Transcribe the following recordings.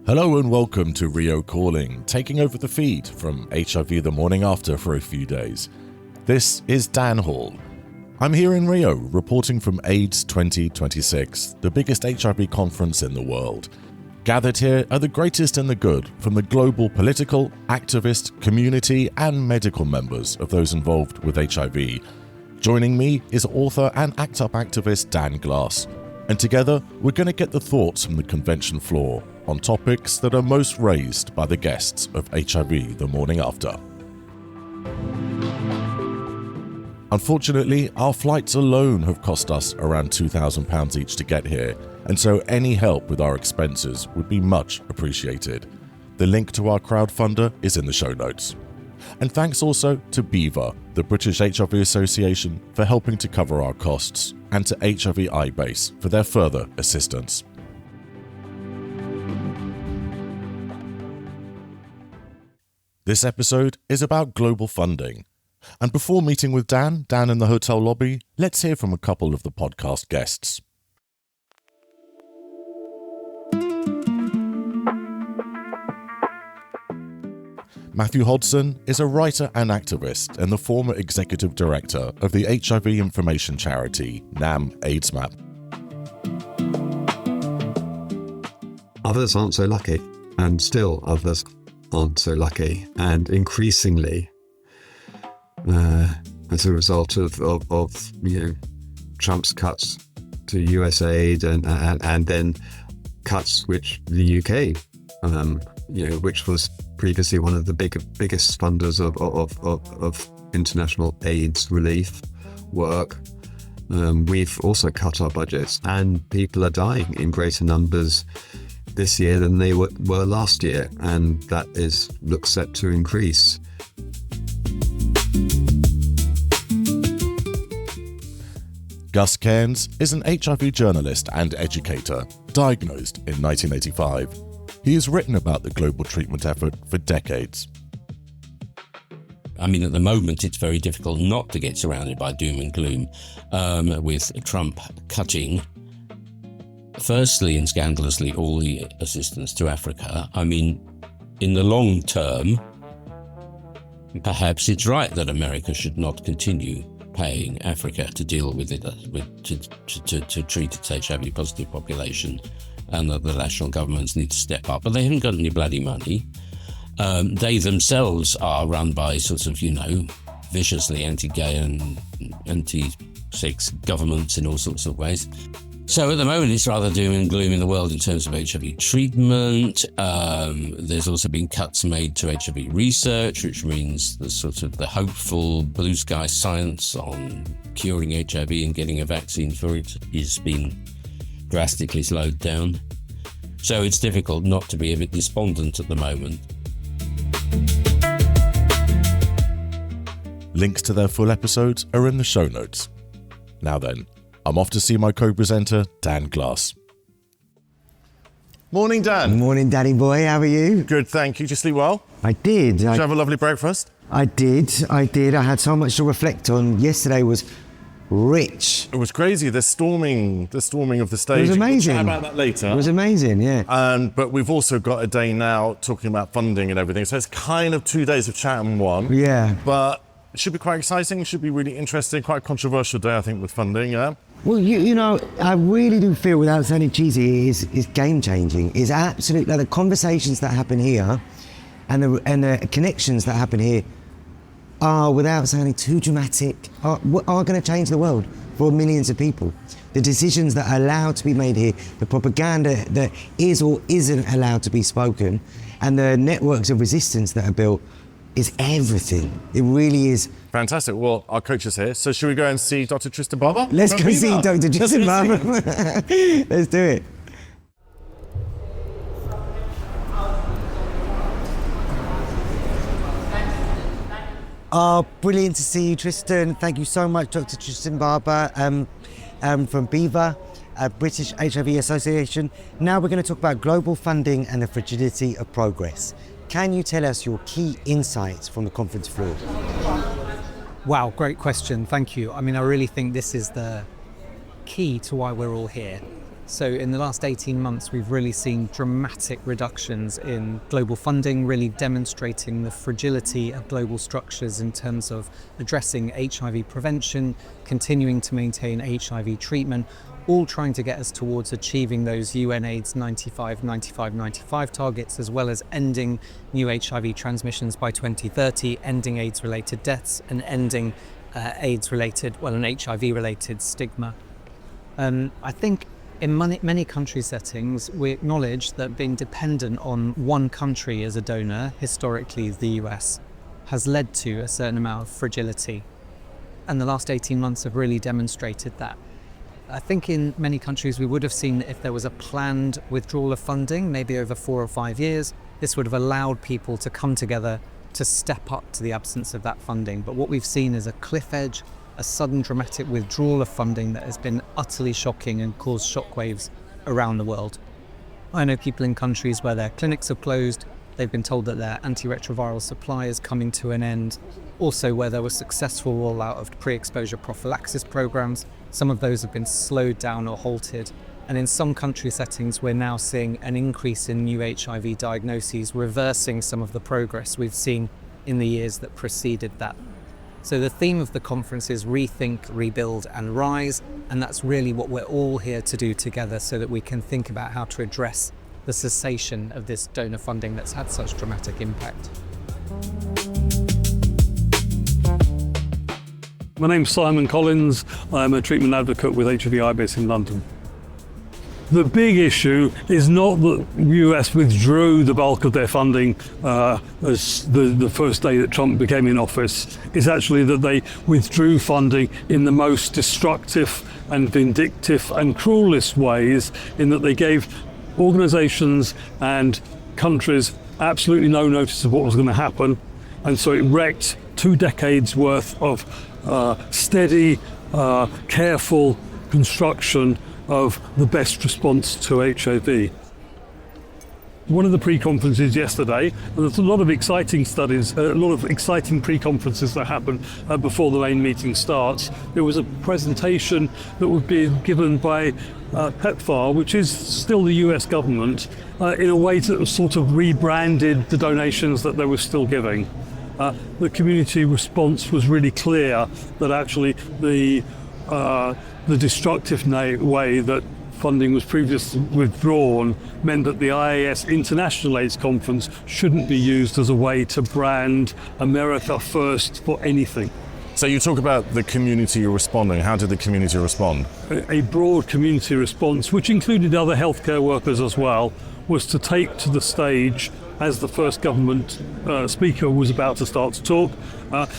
Hello and welcome to Rio Calling, taking over the feed from HIV the morning after for a few days. This is Dan Hall. I'm here in Rio, reporting from AIDS 2026, the biggest HIV conference in the world. Gathered here are the greatest and the good from the global political, activist, community and medical members of those involved with HIV. Joining me is author and ACT UP activist Dan Glass, and together we're going to get the thoughts from the convention floor on topics that are most raised by the guests of HIV the morning after. Unfortunately, our flights alone have cost us around £2,000 each to get here, and so any help with our expenses would be much appreciated. The link to our crowdfunder is in the show notes. And thanks also to BHIVA, the British HIV Association, for helping to cover our costs, and to HIV iBase for their further assistance. This episode is about global funding. And before meeting with Dan in the hotel lobby, let's hear from a couple of the podcast guests. Matthew Hodson is a writer and activist and the former executive director of the HIV information charity NAM AIDSmap. Others aren't so lucky, and still others aren't so lucky, and increasingly as a result of Trump's cuts to USAID and then cuts which the UK which was previously one of the biggest funders of international AIDS relief work. We've also cut our budgets, and people are dying in greater numbers this year than they were last year, and that looks set to increase. Gus Cairns is an HIV journalist and educator, diagnosed in 1985. He has written about the global treatment effort for decades. I mean, at the moment, it's very difficult not to get surrounded by doom and gloom with Trump cutting, firstly and scandalously, all the assistance to Africa. I mean, in the long term, perhaps it's right that America should not continue paying Africa to deal with it, to treat its HIV positive population, and that the national governments need to step up. But they haven't got any bloody money. They themselves are run by sort of, viciously anti-gay and anti-sex governments in all sorts of ways. So at the moment, it's rather doom and gloom in the world in terms of HIV treatment. There's also been cuts made to HIV research, which means the hopeful blue sky science on curing HIV and getting a vaccine for it is being drastically slowed down. So it's difficult not to be a bit despondent at the moment. Links to their full episodes are in the show notes. Now then, I'm off to see my co-presenter, Dan Glass. Morning, Dan. Morning, Daddy boy. How are you? Good, thank you. Did you sleep well? I did. Did you have a lovely breakfast? I did. I had so much to reflect on. Yesterday was rich. It was crazy. The storming of the stage. It was amazing. We'll chat about that later. It was amazing, yeah. But we've also got a day now talking about funding and everything. So it's kind of 2 days of chat in one. Yeah. But it should be quite exciting. It should be really interesting. Quite a controversial day, I think, with funding, yeah? Well, I really do feel, without sounding cheesy, is game-changing. It's absolutely, the conversations that happen here and the connections that happen here are, without sounding too dramatic, are going to change the world for millions of people. The decisions that are allowed to be made here, the propaganda that is or isn't allowed to be spoken, and the networks of resistance that are built is everything. It really is. Fantastic. Well, our coach is here. So should we go and see Dr. Tristan Barber? Let's go see Dr. Tristan Barber. Let's do it. Brilliant to see you, Tristan. Thank you so much, Dr. Tristan Barber from BHIVA, British HIV Association. Now we're going to talk about global funding and the fragility of progress. Can you tell us your key insights from the conference floor? Wow, great question. Thank you. I mean, I really think this is the key to why we're all here. So in the last 18 months, we've really seen dramatic reductions in global funding, really demonstrating the fragility of global structures in terms of addressing HIV prevention, continuing to maintain HIV treatment, all trying to get us towards achieving those UNAIDS 95 targets, as well as ending new HIV transmissions by 2030, ending AIDS-related deaths, and ending AIDS-related, well, an HIV-related stigma. I think in many country settings, we acknowledge that being dependent on one country as a donor, historically the US, has led to a certain amount of fragility. And the last 18 months have really demonstrated that. I think in many countries we would have seen that if there was a planned withdrawal of funding, maybe over 4 or 5 years, this would have allowed people to come together to step up to the absence of that funding. But what we've seen is a cliff edge, a sudden dramatic withdrawal of funding that has been utterly shocking and caused shockwaves around the world. I know people in countries where their clinics have closed, they've been told that their antiretroviral supply is coming to an end. Also where there was successful rollout of pre-exposure prophylaxis programs, some of those have been slowed down or halted. And in some country settings, we're now seeing an increase in new HIV diagnoses, reversing some of the progress we've seen in the years that preceded that. So the theme of the conference is Rethink, Rebuild and Rise, and that's really what we're all here to do together so that we can think about how to address the cessation of this donor funding that's had such dramatic impact. My name's Simon Collins. I'm a treatment advocate with HIV based in London. The big issue is not that the US withdrew the bulk of their funding as the first day that Trump became in office. It's actually that they withdrew funding in the most destructive and vindictive and cruelest ways, in that they gave organisations and countries absolutely no notice of what was going to happen. And so it wrecked 2 decades worth of steady, careful construction of the best response to HIV. One of the pre-conferences yesterday, and there's a lot of exciting studies, a lot of exciting pre-conferences that happen before the main meeting starts. There was a presentation that would be given by PEPFAR, which is still the US government, in a way that sort of rebranded the donations that they were still giving. The community response was really clear that actually the destructive way that funding was previously withdrawn meant that the IAS International AIDS Conference shouldn't be used as a way to brand America first for anything. So you talk about the community responding. How did the community respond? A broad community response, which included other healthcare workers as well, was to take to the stage as the first government speaker was about to start to talk,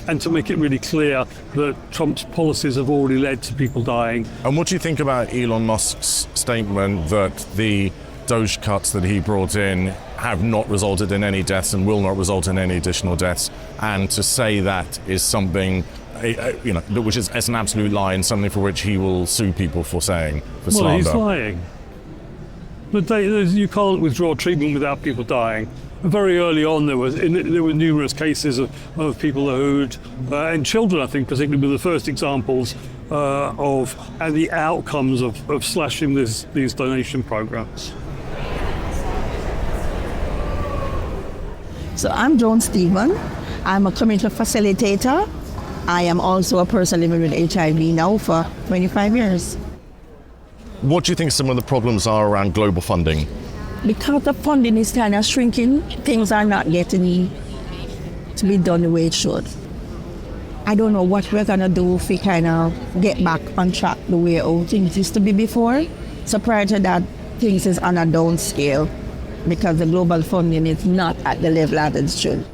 and to make it really clear that Trump's policies have already led to people dying. And what do you think about Elon Musk's statement that the Doge cuts that he brought in have not resulted in any deaths and will not result in any additional deaths, and to say that is something, which is an absolute lie and something for which he will sue people for saying, for slander? Well, he's lying. But you can't withdraw treatment without people dying. Very early on, there were numerous cases of people who'd, and children, I think, particularly, were the first examples and the outcomes of slashing these donation programs. So I'm Joan Steven. I'm a community facilitator. I am also a person living with HIV now for 25 years. What do you think some of the problems are around global funding? Because the funding is kind of shrinking, things are not getting to be done the way it should. I don't know what we're going to do if we kind of get back on track the way all things used to be before. So prior to that, things is on a down scale because the global funding is not at the level that it should.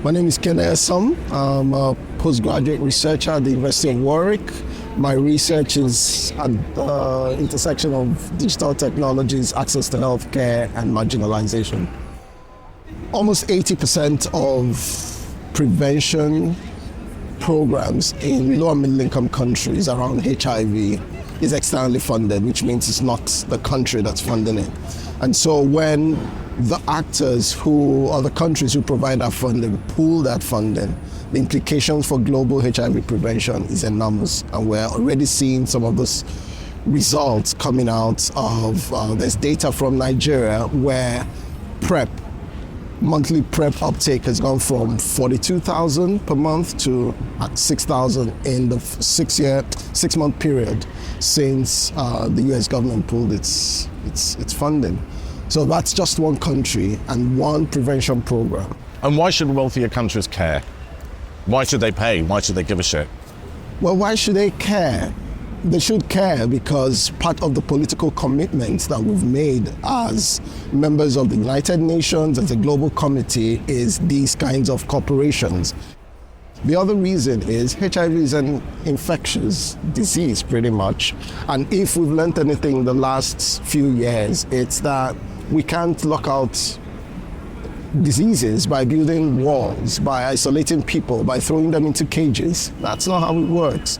My name is Kene Esom. I'm a postgraduate researcher at the University of Warwick. My research is at the intersection of digital technologies, access to healthcare, and marginalization. Almost 80% of prevention programs in low and middle income countries around HIV is externally funded, which means it's not the country that's funding it. And so when the actors or the countries who provide that funding pool that funding, the implications for global HIV prevention is enormous. And we're already seeing some of those results coming out of, there's data from Nigeria where monthly PrEP uptake has gone from 42,000 per month to 6,000 in the 6-month period since the US government pulled its funding. So that's just one country and one prevention program. And why should wealthier countries care? Why should they pay? Why should they give a shit? Well, why should they care? They should care because part of the political commitments that we've made as members of the United Nations, as a global committee, is these kinds of corporations. The other reason is HIV is an infectious disease, pretty much. And if we've learned anything in the last few years, it's that we can't lock out diseases by building walls, by isolating people, by throwing them into cages. That's not how it works.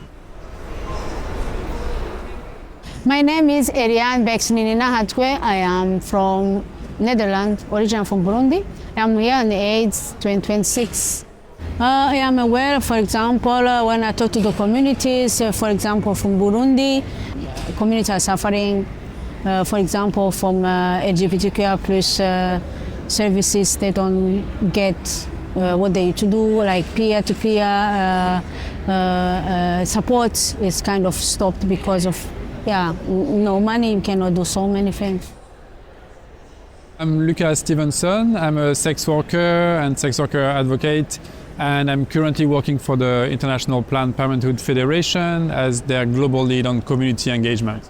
My name is Eliane Becks Nininahazwe. I am from Netherlands, originally from Burundi. I'm here on the AIDS 2026. I am aware, for example, when I talk to the communities, for example, from Burundi, communities are suffering, for example, from LGBTQI plus services. They don't get what they need to do, like peer-to-peer support is kind of stopped because of no money. You cannot do so many things. I'm Luca Stevenson. I'm a sex worker and sex worker advocate, and I'm currently working for the International Planned Parenthood Federation as their global lead on community engagement.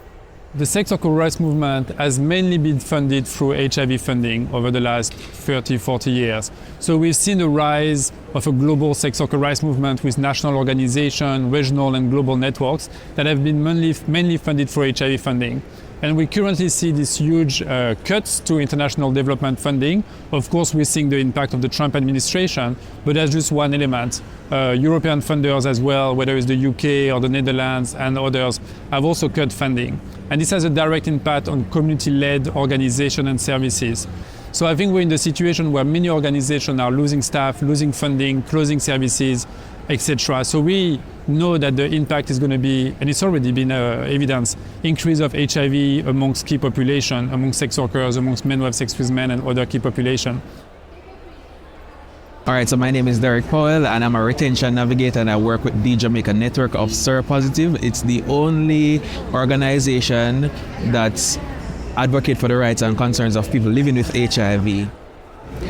The sex worker rights movement has mainly been funded through HIV funding over the last 30-40 years. So we've seen the rise of a global sex worker rights movement with national organizations, regional and global networks that have been mainly funded through HIV funding. And we currently see these huge cuts to international development funding. Of course, we're seeing the impact of the Trump administration, but that's just one element. European funders as well, whether it's the UK or the Netherlands and others, have also cut funding. And this has a direct impact on community-led organization and services. So I think we're in the situation where many organizations are losing staff, losing funding, closing services, etc. So we know that the impact is going to be, and it's already been evidence, increase of HIV amongst key population, amongst sex workers, amongst men who have sex with men and other key population. All right, so my name is Derrick Powell and I'm a retention navigator and I work with the Jamaica Network of Seropositive. It's the only organization that's advocate for the rights and concerns of people living with HIV.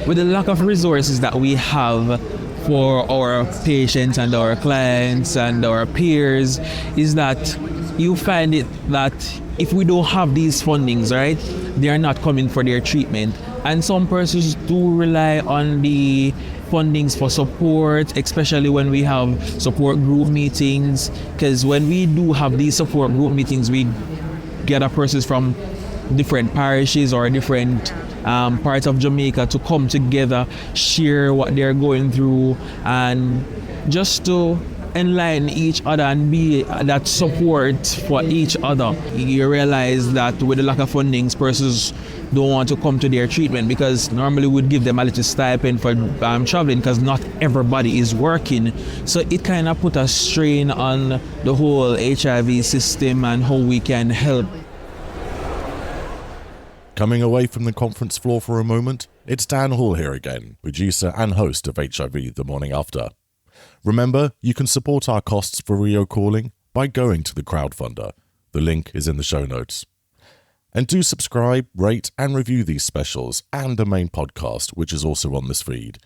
With the lack of resources that we have for our patients and our clients and our peers, is that you find it that if we don't have these fundings, right, they are not coming for their treatment. And some persons do rely on the fundings for support, especially when we have support group meetings, because when we do have these support group meetings, we gather persons from different parishes or different parts of Jamaica to come together, share what they're going through, and just to enlighten each other and be that support for each other. You realize that with the lack of fundings, persons don't want to come to their treatment because normally we'd give them a little stipend for traveling because not everybody is working. So it kind of put a strain on the whole HIV system and how we can help. Coming away from the conference floor for a moment, it's Dan Hall here again, producer and host of HIV The Morning After. Remember, you can support our costs for Rio Calling by going to the crowdfunder. The link is in the show notes. And do subscribe, rate and review these specials and the main podcast, which is also on this feed.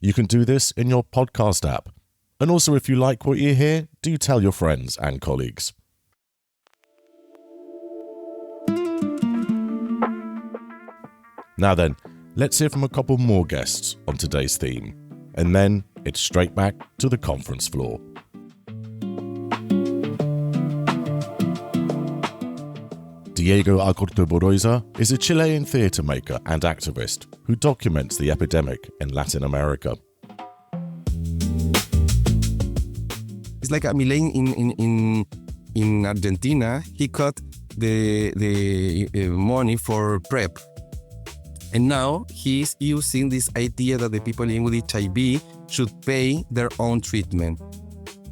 You can do this in your podcast app. And also, if you like what you hear, do tell your friends and colleagues. Now then, let's hear from a couple more guests on today's theme, and then it's straight back to the conference floor. Diego Agurto Beroiza is a Chilean theatre maker and activist who documents the epidemic in Latin America. It's like a Milei in Argentina. He cut the money for PrEP. And now he's using this idea that the people living with HIV should pay their own treatment.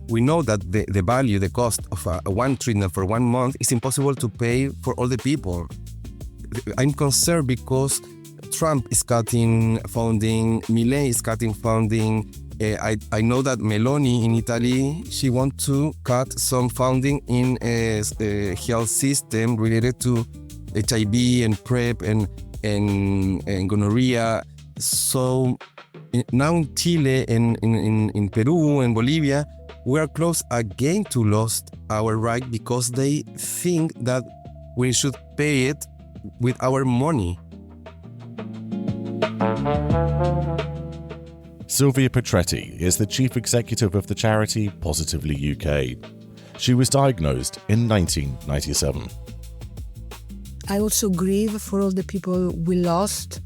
we know that the value, the cost of one treatment for 1 month is impossible to pay for all the people. I'm concerned because Trump is cutting funding, Milei is cutting funding. I know that Meloni in Italy, she wants to cut some funding in a health system related to HIV and PrEP and gonorrhea. So now in Chile and in Peru and Bolivia, we are close again to lose our right because they think that we should pay it with our money. Silvia Petretti is the chief executive of the charity Positively UK. She was diagnosed in 1997. I also grieve for all the people we lost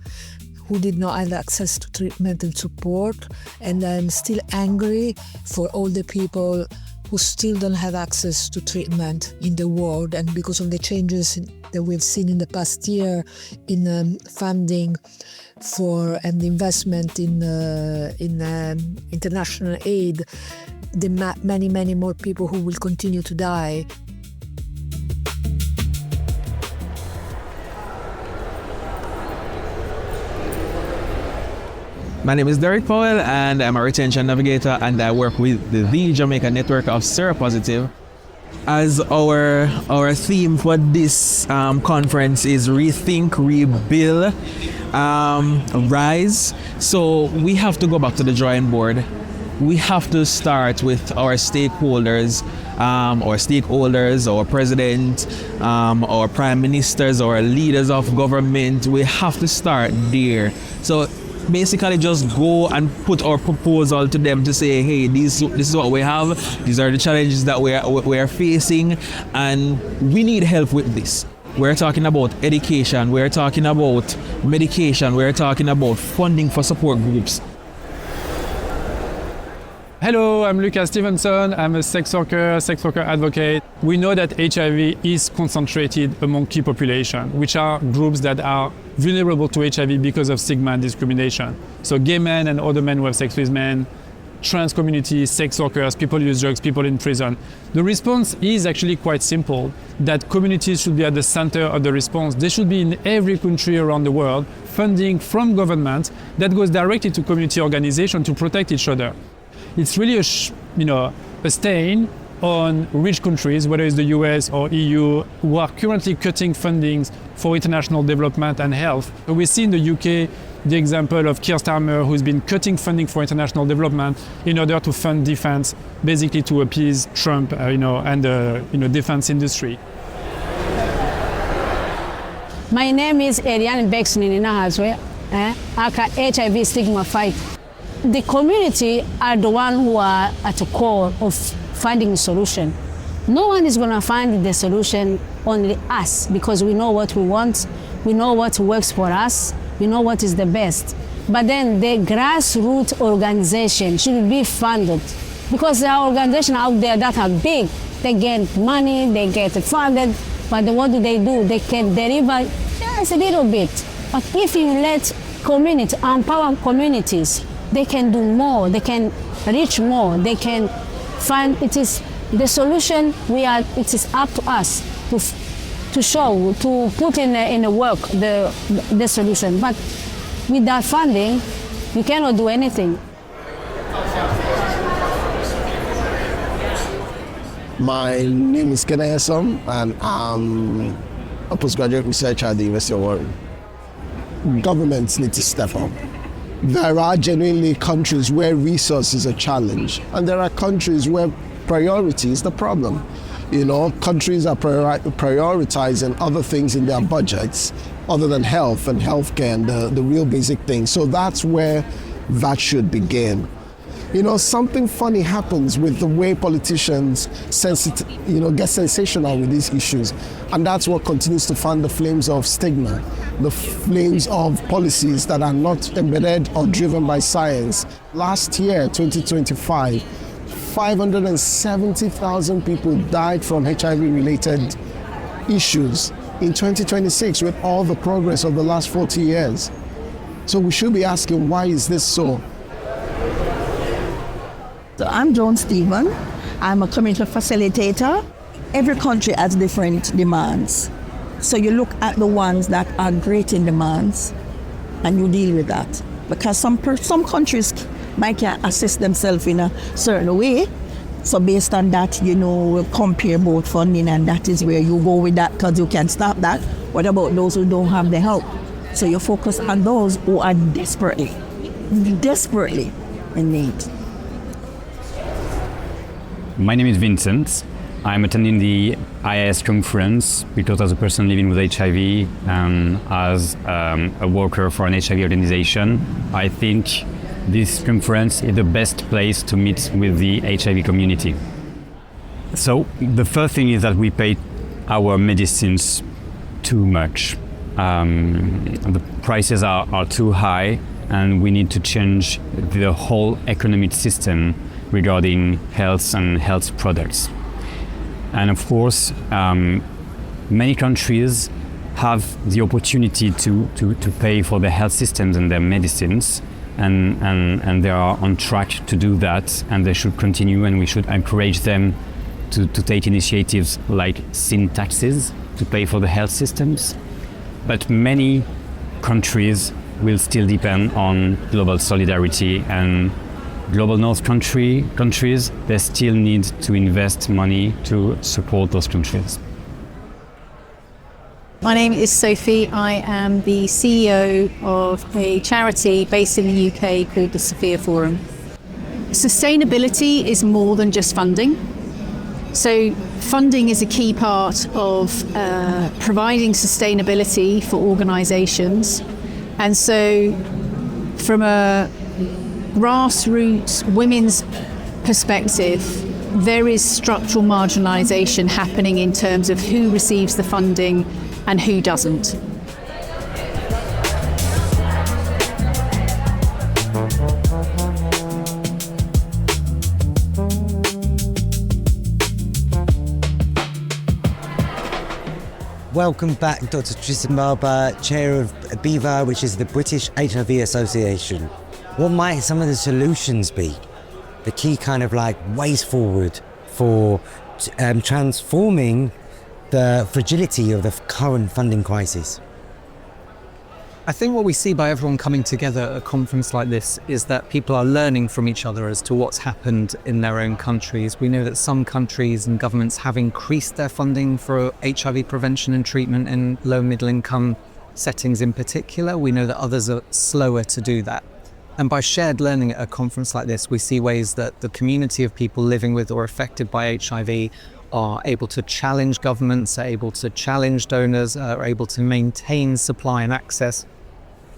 who did not have access to treatment and support, and I'm still angry for all the people who still don't have access to treatment in the world, and because of the changes that we've seen in the past year in funding for and investment in international aid, the many more people who will continue to die. My name is Derrick Powell, and I'm a retention navigator, and I work with the Jamaica network of Seropositive. As our theme for this conference is Rethink, Rebuild, Rise. So we have to go back to the drawing board. We have to start with our stakeholders, our president, our prime ministers, our leaders of government. We have to start there. So basically just go and put our proposal to them to say, hey, this is what we have, these are the challenges that we are facing, and we need help with this. We're talking about education, we're talking about medication, we're talking about funding for support groups. Hello, I'm Luca Stevenson. I'm a sex worker advocate. We know that HIV is concentrated among key population, which are groups that are vulnerable to HIV because of stigma and discrimination. So gay men and other men who have sex with men, trans community, sex workers, people who use drugs, people in prison. The response is actually quite simple, that communities should be at the center of the response. They should be in every country around the world, funding from government that goes directly to community organizations to protect each other. It's really a stain on rich countries, whether it's the US or EU, who are currently cutting fundings for international development and health. We see in the UK the example of Keir Starmer, who's been cutting funding for international development in order to fund defense, basically to appease Trump, and the defense industry. My name is Eliane Becks Nininahazwe, aka HIV Stigma Fight. The community are the one who are at the core of finding a solution. No one is going to find the solution, only us, because we know what we want, we know what works for us, we know what is the best. But then the grassroots organization should be funded, because there are organizations out there that are big. They get money, they get funded, but what do? They can deliver just a little bit. But if you let community, empower communities, they can do more, they can reach more, they can find, it is the solution, it is up to us to show, to put in the work the solution. But without funding, you cannot do anything. My name is Kene Esom, and I'm a postgraduate researcher at the University of Warren. Governments need to step up. There are genuinely countries where resources are a challenge, and there are countries where priority is the problem. Countries are prioritizing other things in their budgets other than health and healthcare and the real basic things. So that's where that should begin. Something funny happens with the way politicians get sensational with these issues, and that's what continues to fan the flames of stigma, the flames of policies that are not embedded or driven by science. Last year, 2025, 570,000 people died from HIV-related issues. In 2026, with all the progress of the last 40 years. So we should be asking, why is this so? So I'm Joan Stephen. I'm a community facilitator. Every country has different demands. So you look at the ones that are great in demands and you deal with that. Because some countries might can't assist themselves in a certain way. So based on that, we'll compare both funding, and that is where you go with that because you can stop that. What about those who don't have the help? So you focus on those who are desperately in need. My name is Vincent. I'm attending the IIS conference because as a person living with HIV and as a worker for an HIV organization, I think this conference is the best place to meet with the HIV community. So the first thing is that we pay our medicines too much. The prices are too high, and we need to change the whole economic system regarding health and health products. And of course, many countries have the opportunity to pay for their health systems and their medicines, and they are on track to do that, and they should continue, and we should encourage them to take initiatives like sin taxes to pay for the health systems. But many countries will still depend on global solidarity, and global North countries, they still need to invest money to support those countries. My name is Sophie. I am the CEO of a charity based in the UK called the Sophia Forum. Sustainability is more than just funding. So funding is a key part of providing sustainability for organisations. And so from a grassroots women's perspective, there is structural marginalisation happening in terms of who receives the funding and who doesn't. Welcome back, Dr. Tristan Barber, Chair of BHIVA, which is the British HIV Association. What might some of the solutions be? The key kind of ways forward for transforming the fragility of the current funding crisis? I think what we see by everyone coming together at a conference like this is that people are learning from each other as to what's happened in their own countries. We know that some countries and governments have increased their funding for HIV prevention and treatment in low middle income settings in particular. We know that others are slower to do that. And by shared learning at a conference like this, we see ways that the community of people living with or affected by HIV are able to challenge governments, are able to challenge donors, are able to maintain supply and access,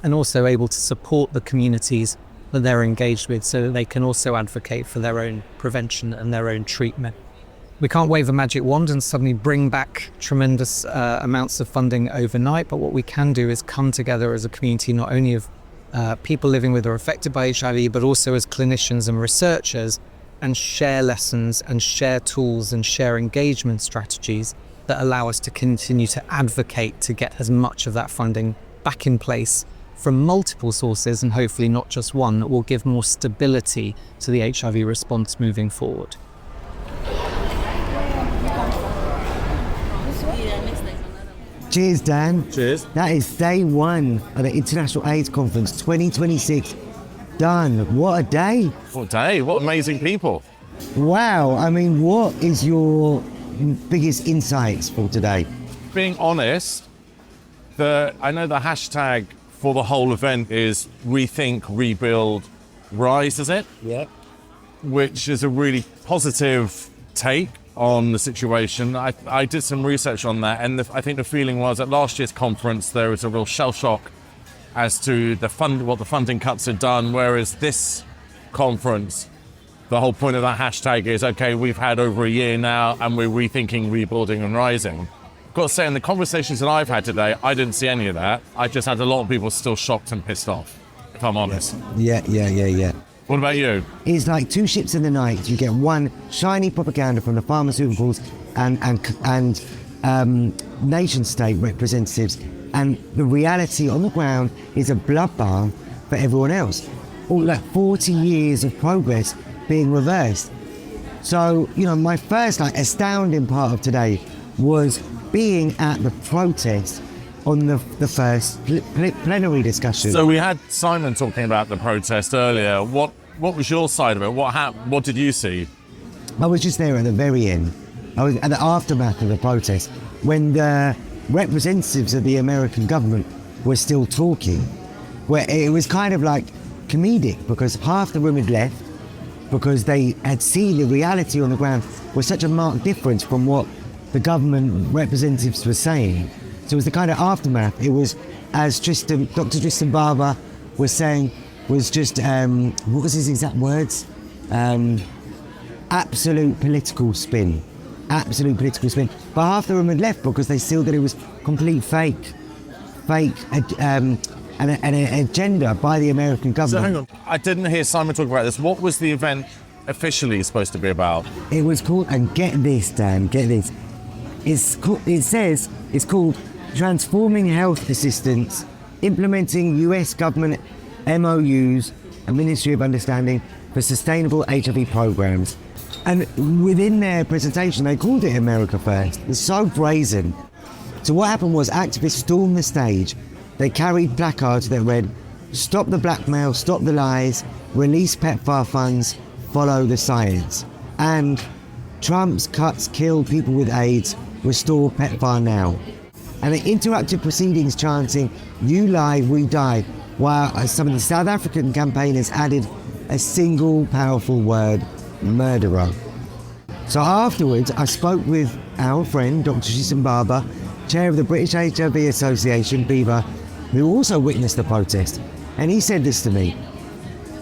and also able to support the communities that they're engaged with so that they can also advocate for their own prevention and their own treatment. We can't wave a magic wand and suddenly bring back tremendous amounts of funding overnight, but what we can do is come together as a community, not only of people living with or affected by HIV, but also as clinicians and researchers, and share lessons and share tools and share engagement strategies that allow us to continue to advocate to get as much of that funding back in place from multiple sources, and hopefully not just one, that will give more stability to the HIV response moving forward. Cheers, Dan. Cheers. That is day one of the International AIDS Conference 2026. Done. What a day. What day? What amazing people. Wow. I mean, what is your biggest insights for today? Being honest, I know the hashtag for the whole event is Rethink, Rebuild, Rise, is it? Yeah. Which is a really positive take on the situation. I did some research on that, and I think the feeling was at last year's conference there was a real shell shock as to what the funding cuts had done, whereas this conference, the whole point of that hashtag is, okay, we've had over a year now and we're rethinking, rebuilding and rising. I've got to say, in the conversations that I've had today, I didn't see any of that. I just had a lot of people still shocked and pissed off, if I'm honest. Yeah. What about you? It's like two ships in the night. You get one shiny propaganda from the pharmaceuticals and nation state representatives, and the reality on the ground is a bloodbath for everyone else. All 40 years of progress being reversed. So, my first astounding part of today was being at the protest on the first plenary discussion. So we had Simon talking about the protest earlier. What was your side of it? What did you see? I was just there at the very end. I was at the aftermath of the protest when the representatives of the American government were still talking, where it was kind of like comedic because half the room had left because they had seen the reality on the ground was such a marked difference from what the government representatives were saying. So it was the kind of aftermath. It was, as Dr. Tristan Barber was saying, was just, what was his exact words? Absolute political spin. Absolute political spin. But half the room had left because they still that it was complete fake, an agenda by the American government. So hang on, I didn't hear Simon talk about this. What was the event officially supposed to be about? It was called, and get this, Dan, get this. It's called Transforming Health Assistance, Implementing US Government MOUs and Ministry of Understanding for Sustainable HIV Programs. And within their presentation, they called it America First. It's so brazen. So what happened was activists stormed the stage. They carried placards that read, "Stop the blackmail, stop the lies, release PEPFAR funds, follow the science." And Trump's cuts kill people with AIDS, restore PEPFAR now. And they interrupted proceedings chanting, "You lie, we die," while some of the South African campaigners added a single powerful word, murderer. So afterwards, I spoke with our friend, Dr. Tristan Barber, chair of the British HIV Association, BHIVA, who also witnessed the protest. And he said this to me: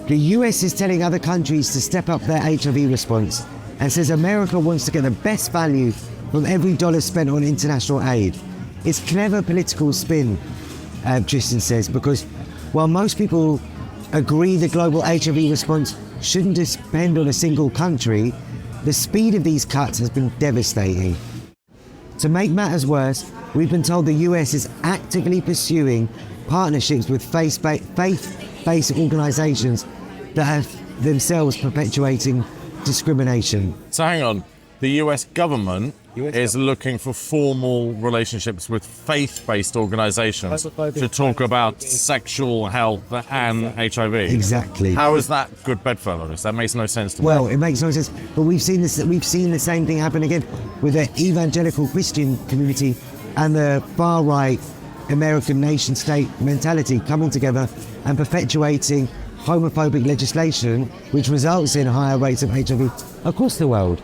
the US is telling other countries to step up their HIV response and says America wants to get the best value from every dollar spent on international aid. It's clever political spin, Tristan says, because while most people agree the global HIV response shouldn't depend on a single country, the speed of these cuts has been devastating. To make matters worse, we've been told the US is actively pursuing partnerships with faith-based organisations that are themselves perpetuating discrimination. So hang on, the US government is looking for formal relationships with faith-based organisations to talk about sexual health and HIV. Exactly. How is that good bedfellows? That makes no sense to me. Well, it makes no sense. But we've seen this. We've seen the same thing happen again with the evangelical Christian community and the far-right American nation-state mentality coming together and perpetuating homophobic legislation, which results in higher rates of HIV across the world.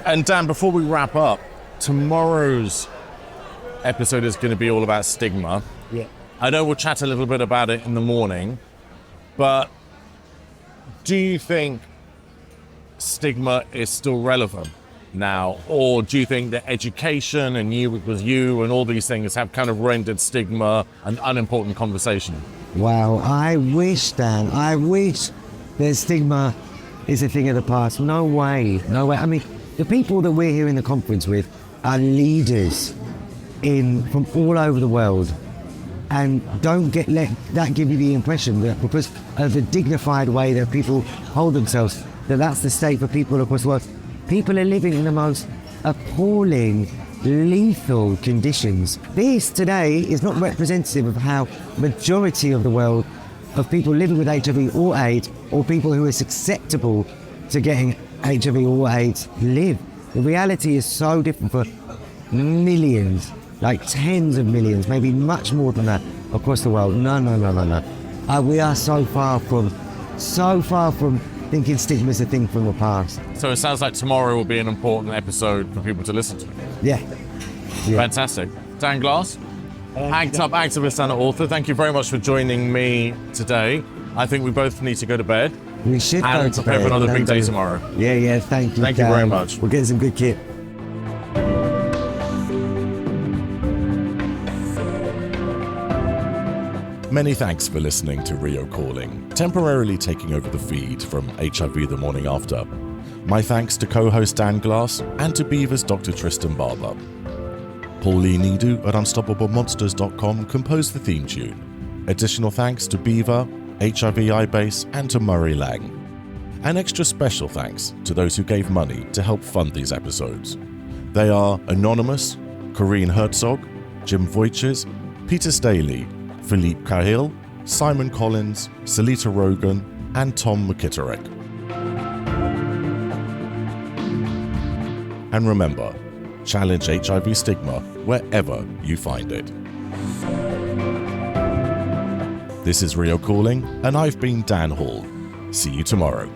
And Dan, before we wrap up, tomorrow's episode is going to be all about stigma. Yeah. I know we'll chat a little bit about it in the morning, but do you think stigma is still relevant now? Or do you think that education and you equals you and all these things have kind of rendered stigma an unimportant conversation? Wow, I wish, Dan, that stigma is a thing of the past. No way. I mean, the people that we're here in the conference with are leaders from all over the world. And don't let that give you the impression that because of the dignified way that people hold themselves, that's the state for people across the world. People are living in the most appalling, lethal conditions. This today is not representative of how majority of the world of people living with HIV or AIDS, or people who are susceptible to getting HIV or AIDS, live. The reality is so different for millions, like tens of millions, maybe much more than that across the world. No. We are so far from thinking stigma is a thing from the past. So it sounds like tomorrow will be an important episode for people to listen to. Yeah. Fantastic. Dan Glass, activist and author, thank you very much for joining me today. I think we both need to go to bed. We should go to bed. Prepare for another big day tomorrow. Yeah, thank you. Thank you very much. We're getting some good kit. Many thanks for listening to Rio Calling, temporarily taking over the feed from HIV the morning after. My thanks to co-host Dan Glass and to BHIVA's Dr. Tristan Barber. Paul Lee Nidu at UnstoppableMonsters.com composed the theme tune. Additional thanks to BHIVA, HIV iBase and to Murray Lang. An extra special thanks to those who gave money to help fund these episodes. They are Anonymous, Careen Hertzog, Jim Voiches, Peter Staley, Philippe Cahill, Simon Collins, Soleta Rogan, and Tom McKitterick. And remember, challenge HIV stigma wherever you find it. This is Rio Calling, and I've been Dan Hall. See you tomorrow.